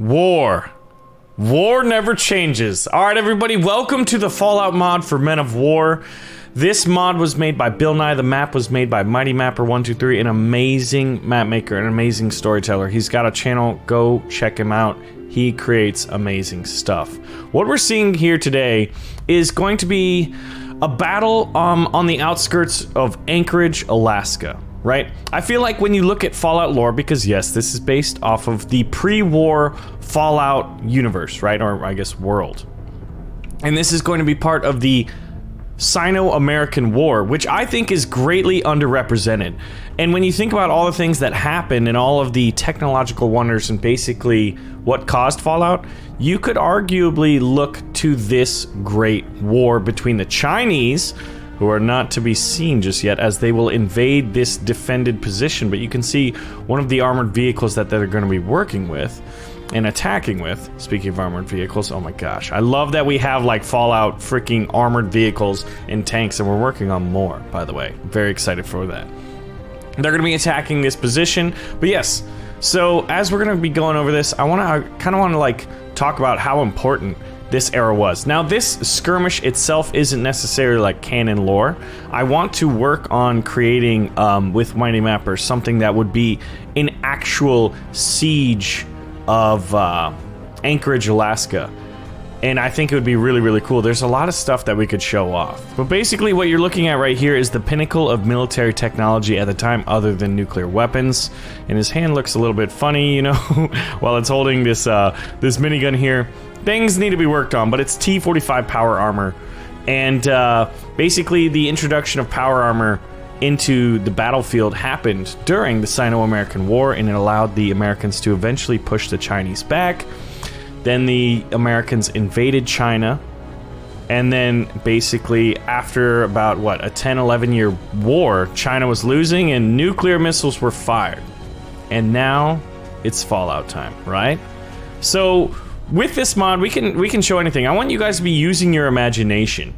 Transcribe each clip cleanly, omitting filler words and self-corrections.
War. War never changes. Alright everybody, welcome to the Fallout mod for Men of War. This mod was made by Bill Nye. The map was made by Mighty Mapper123, an amazing map maker, an amazing storyteller. He's got a channel, go check him out. He creates amazing stuff. What we're seeing here today is going to be a battle on the outskirts of Anchorage, Alaska. Right? I feel like when you look at Fallout lore, because yes, this is based off of the pre-war Fallout universe, right? Or I guess world. And this is going to be part of the Sino-American War, which I think is greatly underrepresented. And when you think about all the things that happened and all of the technological wonders and basically what caused Fallout, you could arguably look to this great war between the Chinese, who are not to be seen just yet, as they will invade this defended position. But you can see one of the armored vehicles that they're going to be working with and attacking with. Speaking of armored vehicles, oh my gosh. I love that we have like Fallout freaking armored vehicles and tanks, and we're working on more, by the way. Very excited for that. They're going to be attacking this position. But yes, so as we're going to be going over this, I kind of want to like talk about how important this era was. Now, this skirmish itself isn't necessarily like canon lore. I want to work on creating, with Mighty Mapper, something that would be an actual siege of Anchorage, Alaska. And I think it would be really, really cool. There's a lot of stuff that we could show off. But basically what you're looking at right here is the pinnacle of military technology at the time other than nuclear weapons. And his hand looks a little bit funny, you know, while it's holding this, this minigun here. Things need to be worked on, but it's T-45 power armor. And basically the introduction of power armor into the battlefield happened during the Sino-American War, and it allowed the Americans to eventually push the Chinese back. Then the Americans invaded China, and then basically after about, what, a 10-11 year war, China was losing and nuclear missiles were fired. And now it's Fallout time, right? So with this mod, we can show anything. I want you guys to be using your imagination.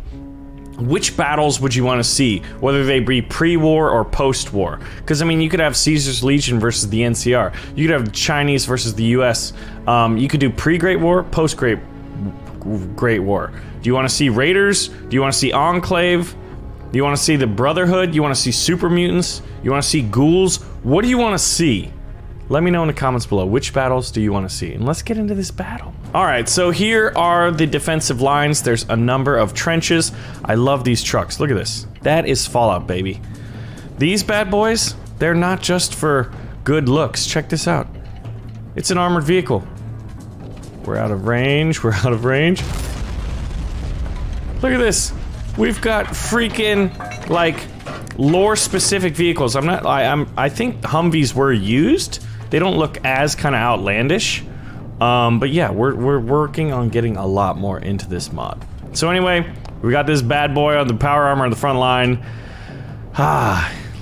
Which battles would you want to see, whether they be pre-war or post-war? Because, I mean, you could have Caesar's Legion versus the NCR. You could have Chinese versus the US. You could do pre-Great War, post-Great War. Do you want to see Raiders? Do you want to see Enclave? Do you want to see the Brotherhood? Do you want to see Super Mutants? You want to see Ghouls? What do you want to see? Let me know in the comments below. Which battles do you want to see? And let's get into this battle. Alright, so here are the defensive lines. There's a number of trenches. I love these trucks. Look at this. That is Fallout, baby. These bad boys, they're not just for good looks. Check this out. It's an armored vehicle. We're out of range. We're out of range. Look at this. We've got freaking, like, lore-specific vehicles. I think Humvees were used. They don't look as kind of outlandish. But yeah, we're working on getting a lot more into this mod. So anyway, we got this bad boy on the power armor on the front line.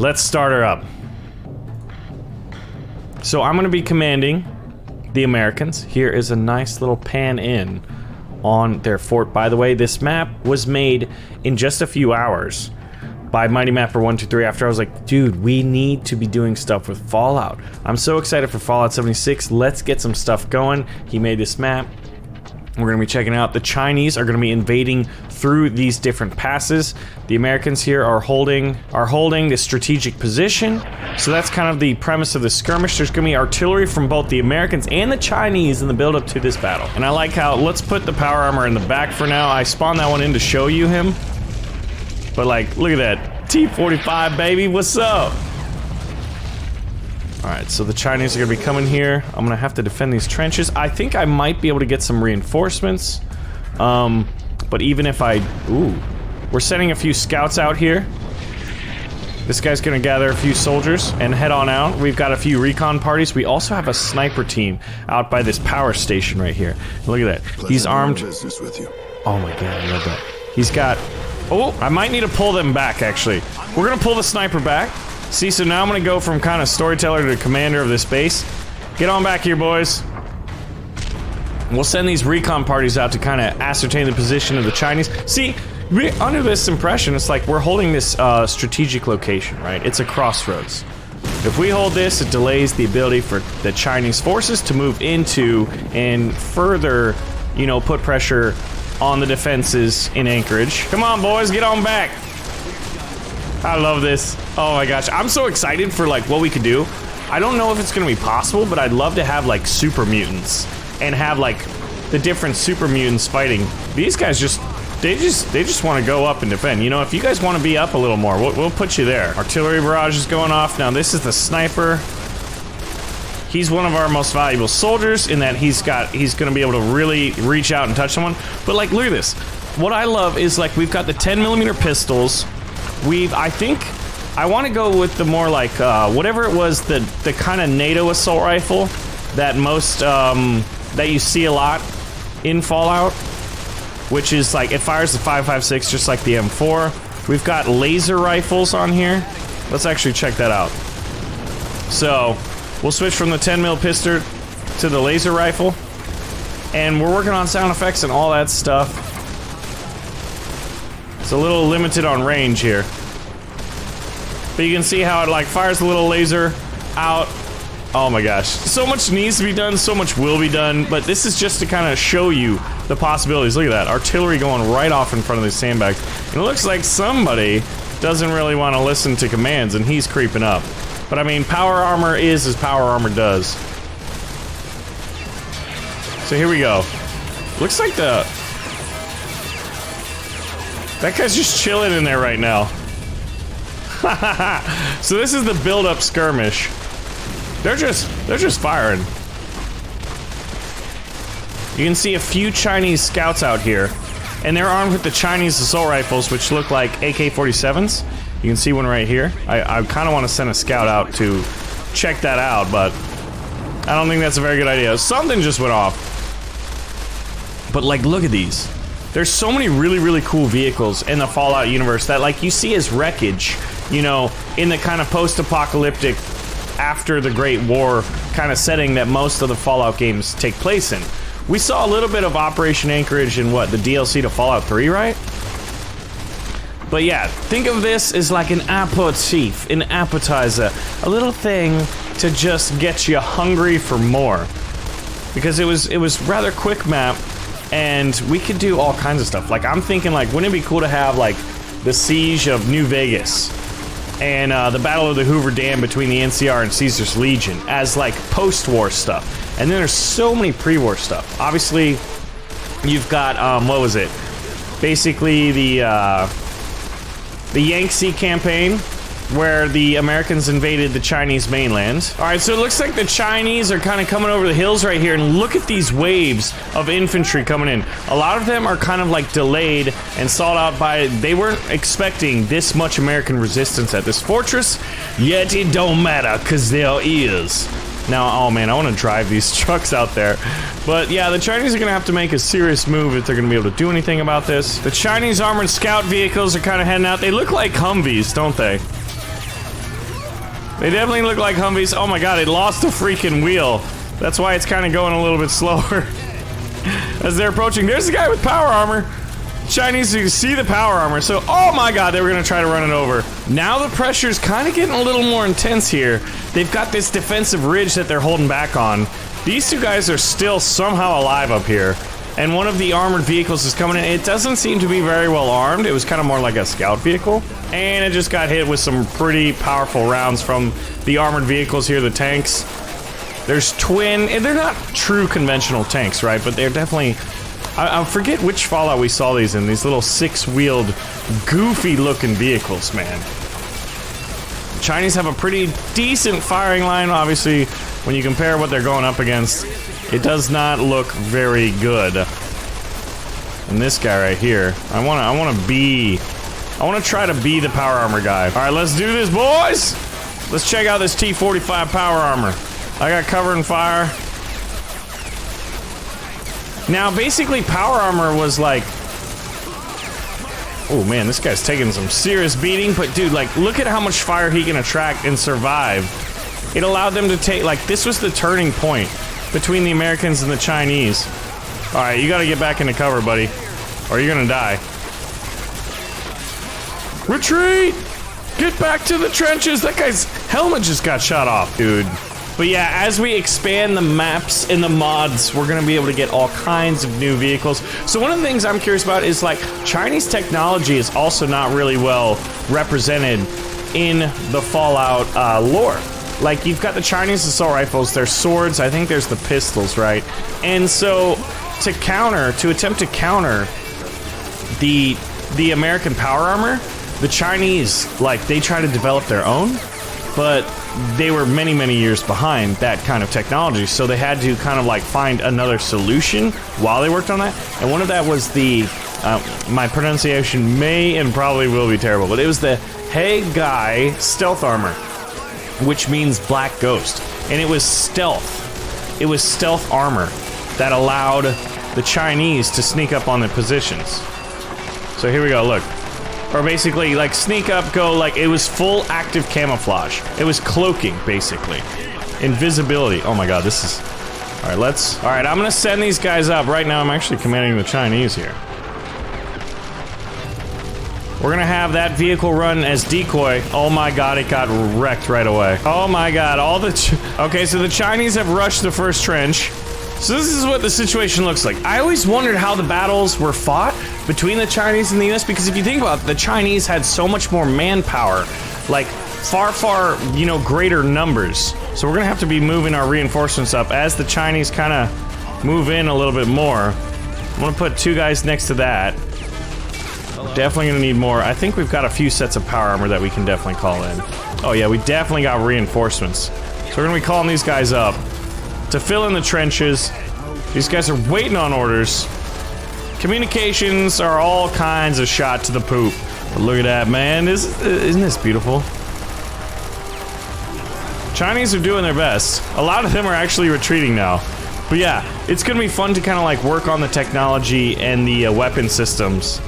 Let's start her up. So I'm going to be commanding the Americans. Here is a nice little pan in on their fort. By the way, this map was made in just a few hours by Mighty Mapper123 after I was like, dude, we need to be doing stuff with Fallout. I'm so excited for Fallout 76. Let's get some stuff going. He made this map. We're going to be checking out. The Chinese are going to be invading through these different passes. The Americans here are holding this strategic position. So that's kind of the premise of the skirmish. There's going to be artillery from both the Americans and the Chinese in the build-up to this battle. And I like how, let's put the power armor in the back for now. I spawned that one in to show you him. But like, look at that. T-45, baby, what's up? Alright, so the Chinese are gonna be coming here. I'm gonna have to defend these trenches. I think I might be able to get some reinforcements. But even if I... Ooh. We're sending a few scouts out here. This guy's gonna gather a few soldiers and head on out. We've got a few recon parties. We also have a sniper team out by this power station right here. Look at that. He's armed. Oh my god, I love that. He's got... Oh, I might need to pull them back, actually. We're gonna pull the sniper back. See, so now I'm gonna go from kind of storyteller to commander of this base. Get on back here, boys. We'll send these recon parties out to kind of ascertain the position of the Chinese. See, we're under this impression, it's like we're holding this strategic location, right? It's a crossroads. If we hold this, it delays the ability for the Chinese forces to move into and further, you know, put pressure on the defenses in Anchorage. Come on, boys, get on back. I love this. Oh my gosh, I'm so excited for like what we could do. I don't know if it's gonna be possible, but I'd love to have like super mutants and have like the different super mutants fighting. These guys they just want to go up and defend. You know, if you guys want to be up a little more, we'll put you there. Artillery barrage is going off. Now this is the sniper. He's one of our most valuable soldiers in that he's gonna be able to really reach out and touch someone. But like, look at this. What I love is like we've got the 10mm pistols. I think I want to go with the more like whatever it was, the kind of NATO assault rifle that most that you see a lot in Fallout, which is like it fires the 5.56 just like the M4. We've got laser rifles on here. Let's actually check that out. So we'll switch from the 10mm pistol to the laser rifle, and we're working on sound effects and all that stuff. It's a little limited on range here, but you can see how it like fires a little laser out. Oh my gosh, so much needs to be done, so much will be done, but this is just to kind of show you the possibilities. Look at that, artillery going right off in front of these sandbags. And it looks like somebody doesn't really want to listen to commands, and he's creeping up. But I mean, power armor is as power armor does. So here we go. Looks like that guy's just chilling in there right now. So this is the build-up skirmish. They're just firing. You can see a few Chinese scouts out here, and they're armed with the Chinese assault rifles, which look like AK-47s. You can see one right here. I kind of want to send a scout out to check that out, but I don't think that's a very good idea. Something just went off. But like, look at these. There's so many really cool vehicles in the Fallout universe that like you see as wreckage, you know, in the kind of post-apocalyptic after the Great War kind of setting that most of the Fallout games take place in. We saw a little bit of Operation Anchorage in what, the DLC to Fallout 3, right? But yeah, think of this as like an aperitif, an appetizer, a little thing to just get you hungry for more. Because it was rather quick map, and we could do all kinds of stuff. Like, I'm thinking, like, wouldn't it be cool to have, like, the Siege of New Vegas and the Battle of the Hoover Dam between the NCR and Caesar's Legion as, like, post-war stuff. And then there's so many pre-war stuff. Obviously, you've got, what was it? Basically, the Yangtze campaign, where the Americans invaded the Chinese mainland. Alright, so it looks like the Chinese are kind of coming over the hills right here, and look at these waves of infantry coming in. A lot of them are kind of like delayed and sought out by... They weren't expecting this much American resistance at this fortress, yet it don't matter, because there is. Now, oh man, I want to drive these trucks out there. But yeah, the Chinese are going to have to make a serious move if they're going to be able to do anything about this. The Chinese armored scout vehicles are kind of heading out. They look like Humvees, don't they? They definitely look like Humvees. Oh my god, it lost a freaking wheel. That's why it's kind of going a little bit slower. As they're approaching, there's the guy with power armor. Chinese, you see the power armor, so oh my god, they were gonna try to run it over. Now the pressure's kind of getting a little more intense here. They've got this defensive ridge that they're holding back on. These two guys are still somehow alive up here. And one of the armored vehicles is coming in. It doesn't seem to be very well armed. It was kind of more like a scout vehicle. And it just got hit with some pretty powerful rounds from the armored vehicles here, the tanks. There's twin, and they're not true conventional tanks, right? But they're definitely... I forget which Fallout we saw these in. These little six-wheeled, goofy-looking vehicles, man. The Chinese have a pretty decent firing line, obviously. When you compare what they're going up against, it does not look very good. And this guy right here, I want to try to be the power armor guy. All right, let's do this, boys. Let's check out this T-45 power armor. I got cover and fire. Now, basically, power armor was like... Oh man, this guy's taking some serious beating, but dude, like, look at how much fire he can attract and survive. It allowed them to take, like, this was the turning point between the Americans and the Chinese. Alright, you gotta get back into cover, buddy, or you're gonna die. Retreat! Get back to the trenches! That guy's helmet just got shot off, dude. But yeah, as we expand the maps and the mods, we're gonna be able to get all kinds of new vehicles. So one of the things I'm curious about is like Chinese technology is also not really well represented in the Fallout lore. Like you've got the Chinese assault rifles, there's swords, I think there's the pistols, right? And so to attempt to counter the American power armor, the Chinese, like they try to develop their own, but they were many, many years behind that kind of technology, so they had to kind of like find another solution while they worked on that. And one of that was the, my pronunciation may and probably will be terrible, but it was the Hey-Gai stealth armor, which means black ghost. And it was stealth. It was stealth armor that allowed the Chinese to sneak up on their positions. So here we go, look. Or basically, like, sneak up, go, like, it was full active camouflage. It was cloaking, basically. Invisibility. Oh my god, this is... Alright, I'm gonna send these guys up. Right now, I'm actually commanding the Chinese here. We're gonna have that vehicle run as decoy. Oh my god, it got wrecked right away. Oh my god, okay, so the Chinese have rushed the first trench. So this is what the situation looks like. I always wondered how the battles were fought between the Chinese and the US, because if you think about it, the Chinese had so much more manpower, like far, you know, greater numbers. So we're gonna have to be moving our reinforcements up as the Chinese kind of move in a little bit more. I'm gonna put 2 guys next to that. Definitely gonna need more. I think we've got a few sets of power armor that we can definitely call in. Oh yeah, we definitely got reinforcements. So we're gonna be calling these guys up to fill in the trenches. These guys are waiting on orders. Communications are all kinds of shot to the poop. But look at that, man. Isn't this beautiful? Chinese are doing their best. A lot of them are actually retreating now. But yeah, it's gonna be fun to kind of like work on the technology and the weapon systems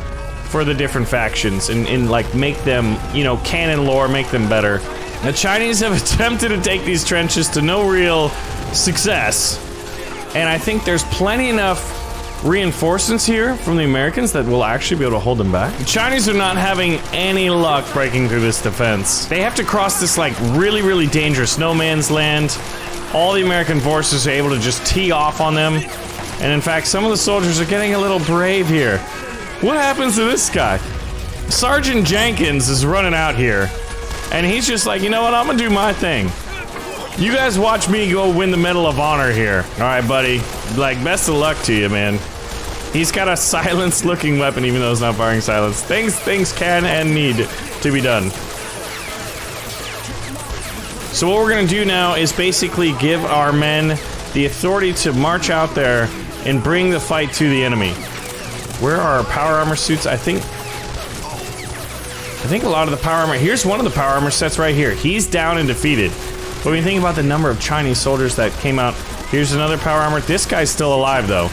for the different factions and like make them, you know, canon lore, make them better. The Chinese have attempted to take these trenches to no real success, and I think there's plenty enough reinforcements here from the Americans that will actually be able to hold them back. The Chinese are not having any luck breaking through this defense. They have to cross this like really dangerous no man's land. All the American forces are able to just tee off on them, and in fact some of the soldiers are getting a little brave here. What happens to this guy? Sergeant Jenkins is running out here, and he's just like, you know what, I'm gonna do my thing. You guys watch me go win the Medal of Honor here. Alright, buddy. Like, best of luck to you, man. He's got a silenced looking weapon, even though it's not firing silence. Things can and need to be done. So what we're gonna do now is basically give our men the authority to march out there and bring the fight to the enemy. Where are our power armor suits? I think a lot of the power armor... Here's one of the power armor sets right here. He's down and defeated. But when you think about the number of Chinese soldiers that came out... Here's another power armor. This guy's still alive, though.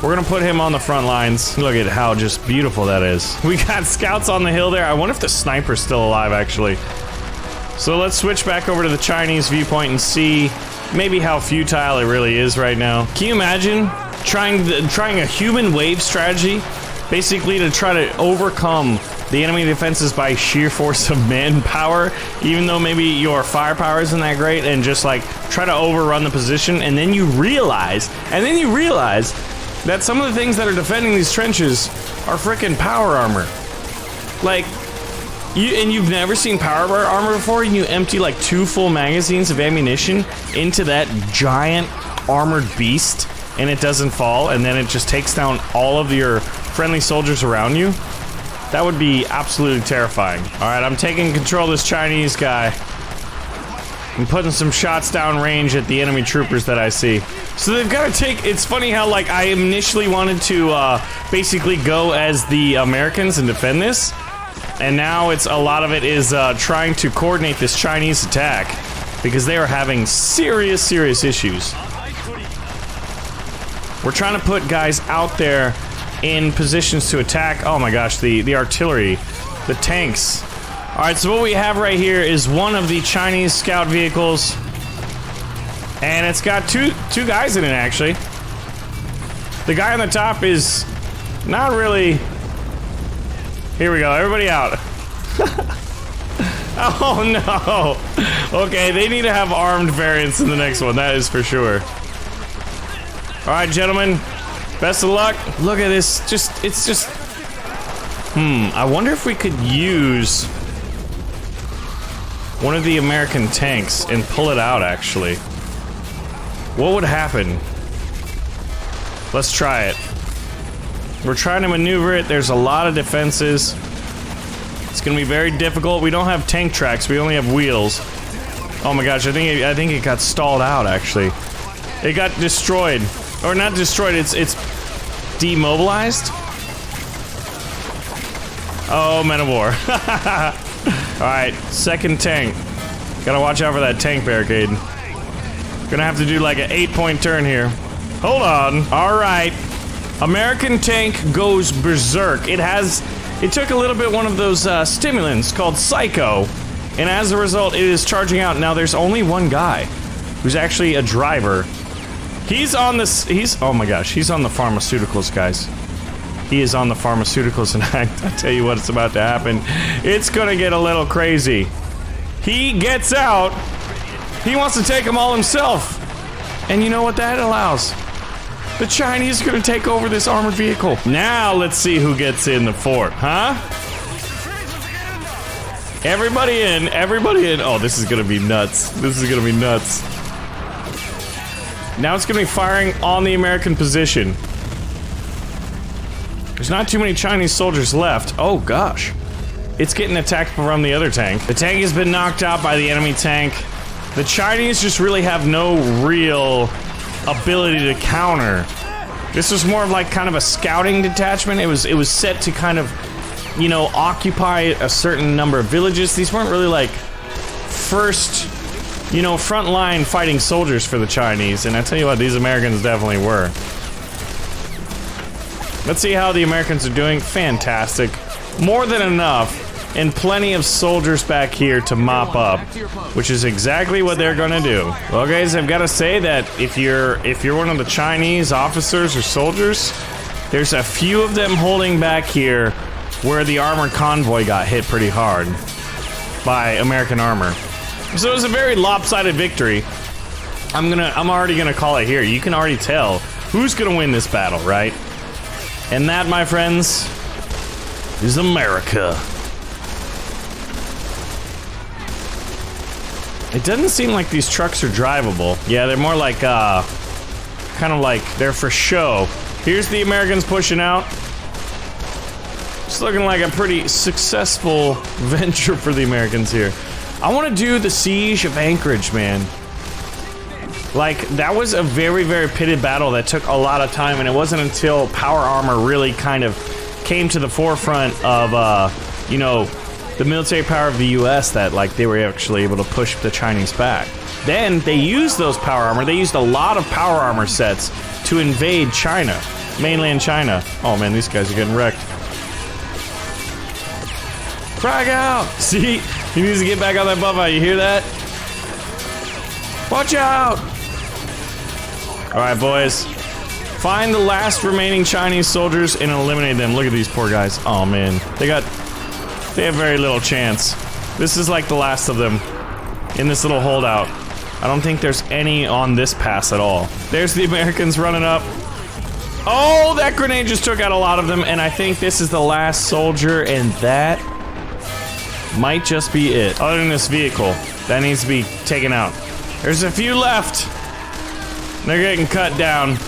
We're gonna put him on the front lines. Look at how just beautiful that is. We got scouts on the hill there. I wonder if the sniper's still alive, actually. So let's switch back over to the Chinese viewpoint and see maybe how futile it really is right now. Can you imagine trying a human wave strategy, basically to try to overcome the enemy defenses by sheer force of manpower, even though maybe your firepower isn't that great, and just like try to overrun the position, and then you realize that some of the things that are defending these trenches are frickin' power armor. Like, you've never seen power armor before, and you empty like 2 full magazines of ammunition into that giant armored beast, and it doesn't fall, and then it just takes down all of your friendly soldiers around you. That would be absolutely terrifying. Alright, I'm taking control of this Chinese guy. I'm putting some shots down range at the enemy troopers that I see. So they've got to take... It's funny how, like, I initially wanted to, basically go as the Americans and defend this. And now it's... A lot of it is, trying to coordinate this Chinese attack. Because they are having serious issues. We're trying to put guys out there in positions to attack. Oh my gosh, the artillery, the tanks. Alright, so what we have right here is one of the Chinese scout vehicles. And it's got two guys in it, actually. The guy on the top is not really... Here we go, everybody out. Oh no! Okay, they need to have armed variants in the next one, that is for sure. Alright, gentlemen. Best of luck. Look at this. It's just... I wonder if we could use one of the American tanks and pull it out, actually. What would happen? Let's try it. We're trying to maneuver it. There's a lot of defenses. It's gonna be very difficult. We don't have tank tracks. We only have wheels. Oh my gosh, I think it got stalled out, actually. It got destroyed. Or not destroyed, it's demobilized? Oh, Men of War. Alright, second tank. Gotta watch out for that tank barricade. Gonna have to do like an 8-point turn here. Hold on. Alright. American tank goes berserk. It took a little bit one of those stimulants called Psycho. And as a result, it is charging out. Now there's only one guy who's actually a driver. He's on this, oh my gosh, he's on the pharmaceuticals, guys. He is on the pharmaceuticals, and I tell you what, it's about to happen. It's gonna get a little crazy. He gets out. He wants to take them all himself. And you know what that allows? The Chinese are gonna take over this armored vehicle. Now let's see who gets in the fort, huh? Everybody in, everybody in. Oh, this is gonna be nuts. This is gonna be nuts. Now it's gonna be firing on the American position. There's not too many Chinese soldiers left. Oh gosh. It's getting attacked from the other tank. The tank has been knocked out by the enemy tank. The Chinese just really have no real ability to counter. This was more of like kind of a scouting detachment. It was set to kind of, you know, occupy a certain number of villages. These weren't really like first, you know, frontline fighting soldiers for the Chinese, and I tell you what, these Americans definitely were. Let's see how the Americans are doing. Fantastic. More than enough, and plenty of soldiers back here to mop up, which is exactly what they're gonna do. Well, guys, I've got to say that if you're one of the Chinese officers or soldiers, there's a few of them holding back here where the armored convoy got hit pretty hard by American armor. So it was a very lopsided victory. I'm already gonna call it here. You can already tell who's gonna win this battle, right? And that, my friends, is America. It doesn't seem like these trucks are drivable. Yeah, they're more like, kind of like they're for show. Here's the Americans pushing out. It's looking like a pretty successful venture for the Americans here. I want to do the siege of Anchorage, man. Like, that was a very, very pitted battle that took a lot of time, and it wasn't until power armor really kind of came to the forefront of, you know, the military power of the US that, like, they were actually able to push the Chinese back. Then, they used those power armor, they used a lot of power armor sets to invade China. Mainland China. Oh man, these guys are getting wrecked. Frag out! See? He needs to get back on that buff out, you hear that? Watch out! Alright, boys. Find the last remaining Chinese soldiers and eliminate them. Look at these poor guys. Oh man. They have very little chance. This is like the last of them in this little holdout. I don't think there's any on this pass at all. There's the Americans running up. Oh, that grenade just took out a lot of them, and I think this is the last soldier, and that might just be it. Other than this vehicle, that needs to be taken out. There's a few left. They're getting cut down.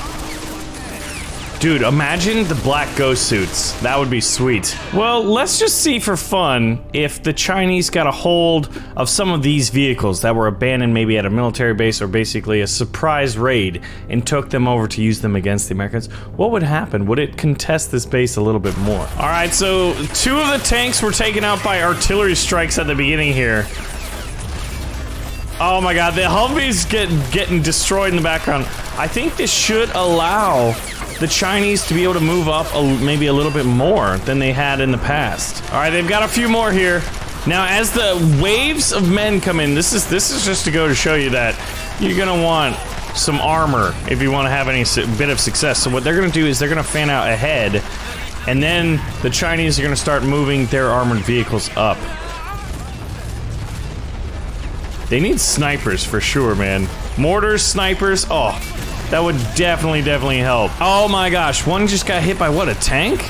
Dude, imagine the black ghost suits. That would be sweet. Well, let's just see for fun if the Chinese got a hold of some of these vehicles that were abandoned maybe at a military base or basically a surprise raid and took them over to use them against the Americans. What would happen? Would it contest this base a little bit more? Alright, so 2 of the tanks were taken out by artillery strikes at the beginning here. Oh my god, the Humvee's getting destroyed in the background. I think this should allow the Chinese to be able to move up maybe a little bit more than they had in the past. Alright, they've got a few more here. Now, as the waves of men come in, this is just to go to show you that you're gonna want some armor if you want to have any bit of success. So what they're gonna do is they're gonna fan out ahead, and then the Chinese are gonna start moving their armored vehicles up. They need snipers for sure, man. Mortars, snipers, oh, that would definitely help. Oh my gosh, one just got hit by what, a tank?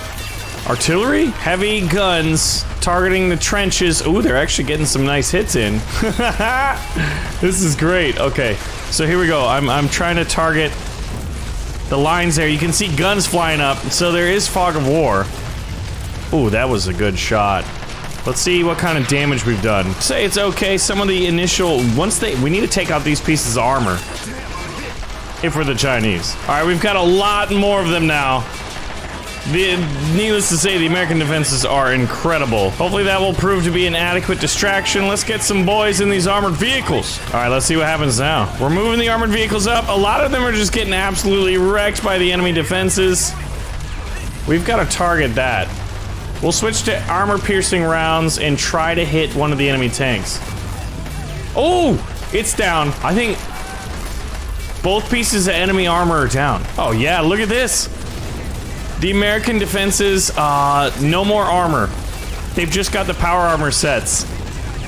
Artillery? Heavy guns targeting the trenches. Ooh, they're actually getting some nice hits in. This is great. Okay, so here we go. I'm trying to target the lines there. You can see guns flying up, so there is fog of war. Ooh, that was a good shot. Let's see what kind of damage we've done. Say it's okay. Some of the initial, we need to take out these pieces of armor. If we're the Chinese. All right, we've got a lot more of them now. Needless to say, the American defenses are incredible. Hopefully that will prove to be an adequate distraction. Let's get some boys in these armored vehicles. All right, let's see what happens now. We're moving the armored vehicles up. A lot of them are just getting absolutely wrecked by the enemy defenses. We've got to target that. We'll switch to armor-piercing rounds and try to hit one of the enemy tanks. Oh, it's down. I think both pieces of enemy armor are down. Oh yeah, look at this. The American defenses, no more armor. They've just got the power armor sets.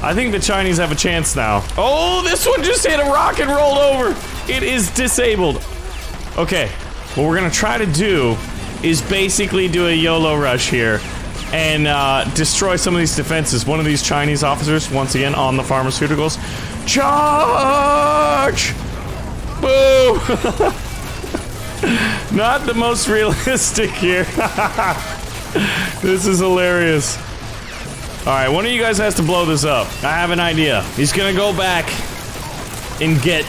I think the Chinese have a chance now. Oh, this one just hit a rock and rolled over. It is disabled. Okay, what we're gonna try to do is basically do a YOLO rush here and destroy some of these defenses. One of these Chinese officers, once again, on the pharmaceuticals. Charge! Boo! Not the most realistic here. This is hilarious. Alright, one of you guys has to blow this up. I have an idea. He's gonna go back and get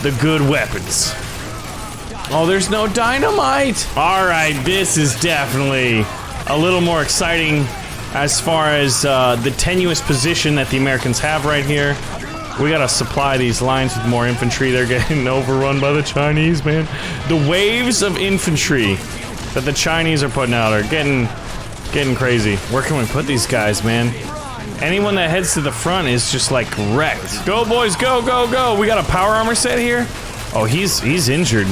the good weapons. Oh, there's no dynamite! Alright, this is definitely a little more exciting as far as the tenuous position that the Americans have right here. We gotta supply these lines with more infantry. They're getting overrun by the Chinese, man. The waves of infantry that the Chinese are putting out are getting crazy. Where can we put these guys, man? Anyone that heads to the front is just like wrecked. Go, boys, go, go, go. We got a power armor set here. Oh, he's injured.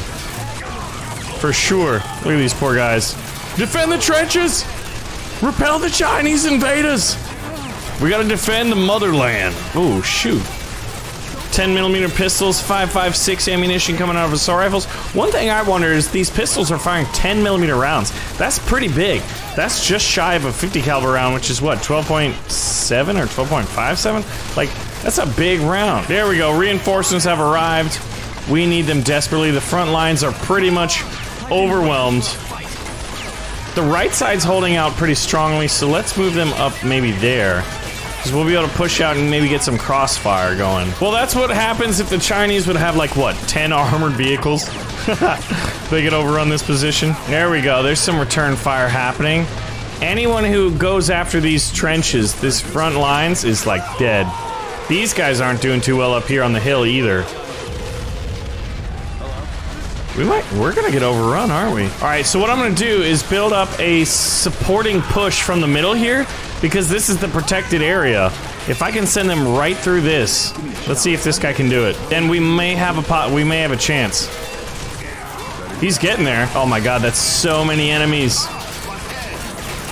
For sure. Look at these poor guys. Defend the trenches! Repel the Chinese invaders! We gotta defend the motherland. Oh, shoot. 10mm pistols, 5.56 ammunition coming out of assault rifles. One thing I wonder is these pistols are firing 10mm rounds. That's pretty big. That's just shy of a 50 caliber round, which is what, 12.7 or 12.57? Like, that's a big round. There we go. Reinforcements have arrived. We need them desperately. The front lines are pretty much overwhelmed. The right side's holding out pretty strongly, so let's move them up maybe there. Because we'll be able to push out and maybe get some crossfire going. Well, that's what happens if the Chinese would have, like, what, 10 armored vehicles? They could overrun this position. There we go. There's some return fire happening. Anyone who goes after these trenches, this front lines, is, like, dead. These guys aren't doing too well up here on the hill either. We're gonna get overrun, aren't we? Alright, so what I'm gonna do is build up a supporting push from the middle here, because this is the protected area. If I can send them right through this, let's see if this guy can do it. Then we may have a chance. He's getting there. Oh my god, that's so many enemies.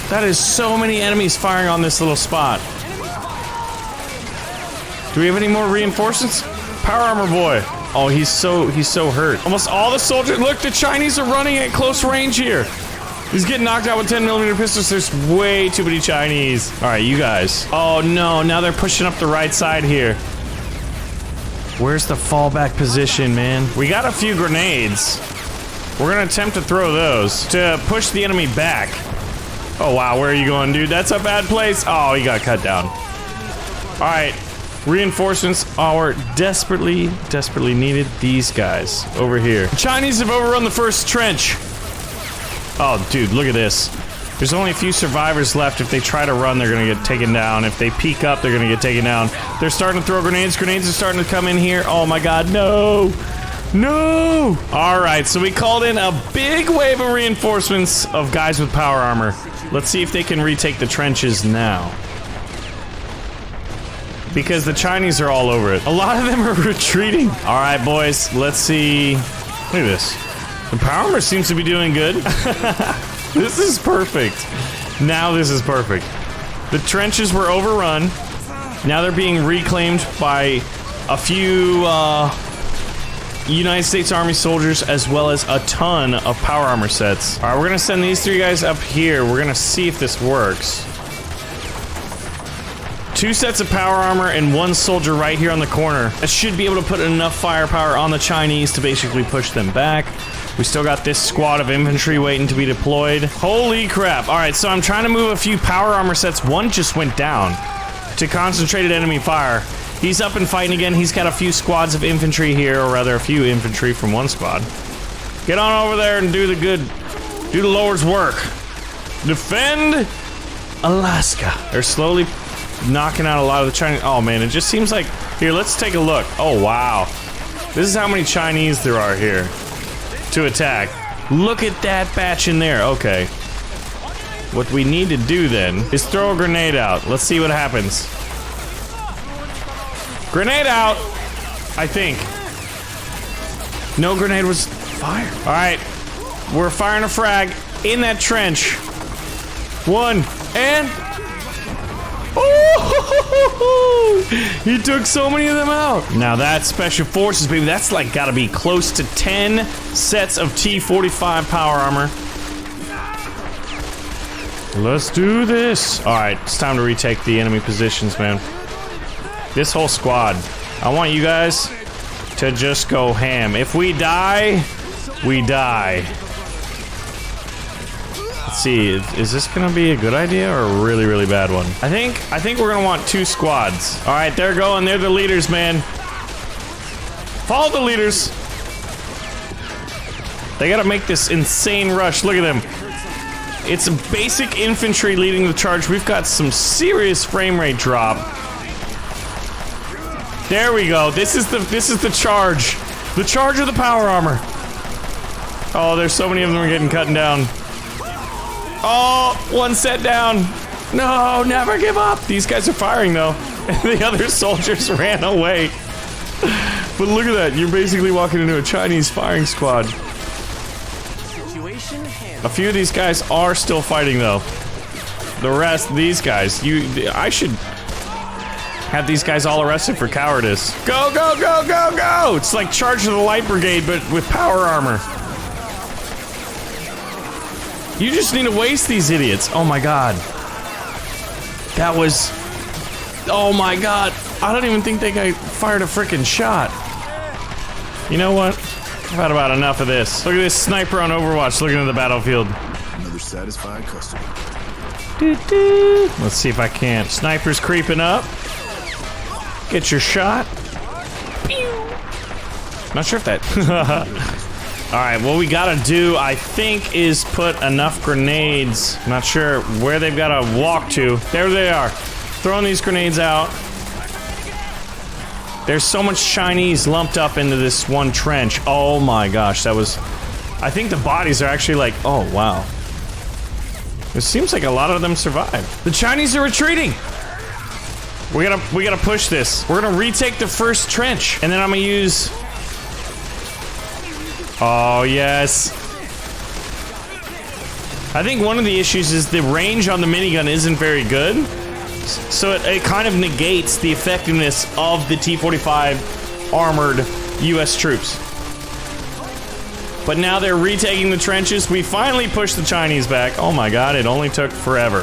That is so many enemies firing on this little spot. Do we have any more reinforcements? Power armor boy. Oh, he's so hurt. Almost all the soldiers. Look, the Chinese are running at close range here. He's getting knocked out with 10mm pistols. There's way too many Chinese. All right, you guys. Oh no, now they're pushing up the right side here. Where's the fallback position, man? We got a few grenades. We're gonna attempt to throw those to push the enemy back. Oh wow, where are you going, dude? That's a bad place. Oh, he got cut down. All right. Reinforcements are desperately needed. These guys over here. The Chinese have overrun the first trench. Oh, dude, look at this. There's only a few survivors left. If they try to run, they're gonna get taken down. If they peek up, they're gonna get taken down. They're starting to throw grenades. Grenades are starting to come in here. Oh my god, no! No! Alright, so we called in a big wave of reinforcements of guys with power armor. Let's see if they can retake the trenches now. Because the Chinese are all over it. A lot of them are retreating. Alright, boys, let's see. Look at this. The power armor seems to be doing good. This is perfect. Now this is perfect. The trenches were overrun. Now they're being reclaimed by a few United States Army soldiers, as well as a ton of power armor sets. All right, we're gonna send these 3 guys up here. We're gonna see if this works. 2 sets of power armor and 1 soldier right here on the corner. That should be able to put enough firepower on the Chinese to basically push them back. We still got this squad of infantry waiting to be deployed. Holy crap. All right, so I'm trying to move a few power armor sets. 1 just went down to concentrated enemy fire. He's up and fighting again. He's got a few squads of infantry here, or rather a few infantry from 1 squad. Get on over there and do the Lord's work. Defend Alaska. They're slowly knocking out a lot of the Chinese. Oh man, it just seems like... Here, let's take a look. Oh wow. This is how many Chinese there are here to attack. Look at that batch in there. Okay. What we need to do then is throw a grenade out. Let's see what happens. Grenade out! I think. No grenade was fired. Alright. We're firing a frag in that trench. 1 and... Oh! He took so many of them out. Now that's special forces, baby. That's like gotta be close to 10 sets of T-45 power armor. Let's do this. Alright, it's time to retake the enemy positions, man. This whole squad. I want you guys to just go ham. If we die, we die. Let's see, is this gonna be a good idea or a really, really bad one? I think we're gonna want 2 squads. All right, they're going. They're the leaders, man. Follow the leaders. They gotta make this insane rush. Look at them. It's basic infantry leading the charge. We've got some serious frame rate drop. There we go. This is the charge. The charge of the power armor. Oh, there's so many of them are getting cut down. Oh, 1 set down. No, never give up. These guys are firing though. And the other soldiers ran away. But look at that. You're basically walking into a Chinese firing squad. A few of these guys are still fighting though. The rest, these guys, I should have these guys all arrested for cowardice. Go, go, go, go, go! It's like Charge of the Light Brigade, but with power armor. You just need to waste these idiots. Oh my god. That was... Oh my god. I don't even think they fired a frickin' shot. You know what? I've had about enough of this. Look at this sniper on Overwatch looking at the battlefield. Another satisfied customer. Let's see if I can't. Sniper's creeping up. Get your shot. Not sure if that... Alright, what we gotta do, I think, is put enough grenades. Not sure where they've gotta walk to. There they are. Throwing these grenades out. There's so much Chinese lumped up into this one trench. Oh my gosh, that was... I think the bodies are actually like... Oh, wow. It seems like a lot of them survived. The Chinese are retreating! We gotta push this. We're gonna retake the first trench, and then I'm gonna use... Oh, yes. I think one of the issues is the range on the minigun isn't very good. So it kind of negates the effectiveness of the T-45 armored US troops. But now they're retaking the trenches. We finally pushed the Chinese back. Oh my god, it only took forever.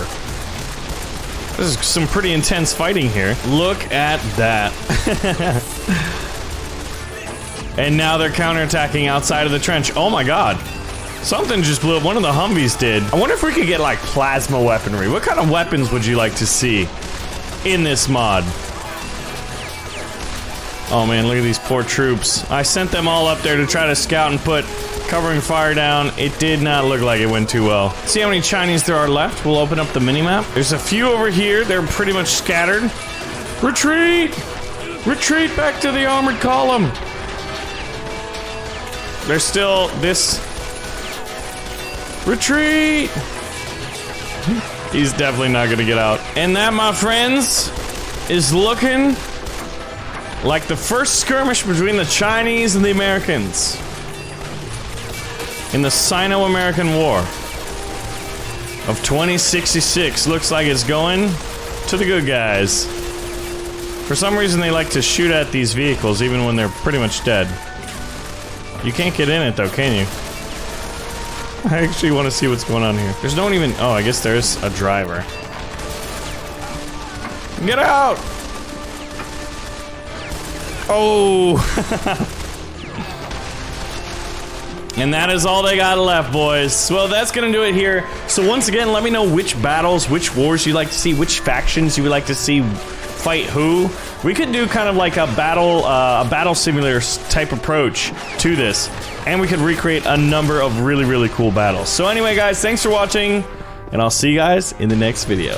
This is some pretty intense fighting here. Look at that. And now they're counterattacking outside of the trench. Oh my god. Something just blew up. One of the Humvees did. I wonder if we could get like plasma weaponry. What kind of weapons would you like to see in this mod? Oh man, look at these poor troops. I sent them all up there to try to scout and put covering fire down. It did not look like it went too well. See how many Chinese there are left? We'll open up the minimap. There's a few over here. They're pretty much scattered. Retreat! Retreat back to the armored column. There's still this... Retreat! He's definitely not gonna get out. And that, my friends, is looking like the first skirmish between the Chinese and the Americans in the Sino-American War of 2066. Looks like it's going to the good guys. For some reason, they like to shoot at these vehicles even when they're pretty much dead. You can't get in it though, can you? I actually want to see what's going on here. There's no one even. Oh, I guess there's a driver. Get out! Oh! And that is all they got left, boys. Well, that's gonna do it here. So once again, let me know which battles, which wars you'd like to see, which factions you would like to see fight who. We could do kind of like a battle simulator type approach to this, and we could recreate a number of really, really cool battles. So anyway, guys, thanks for watching, and I'll see you guys in the next video.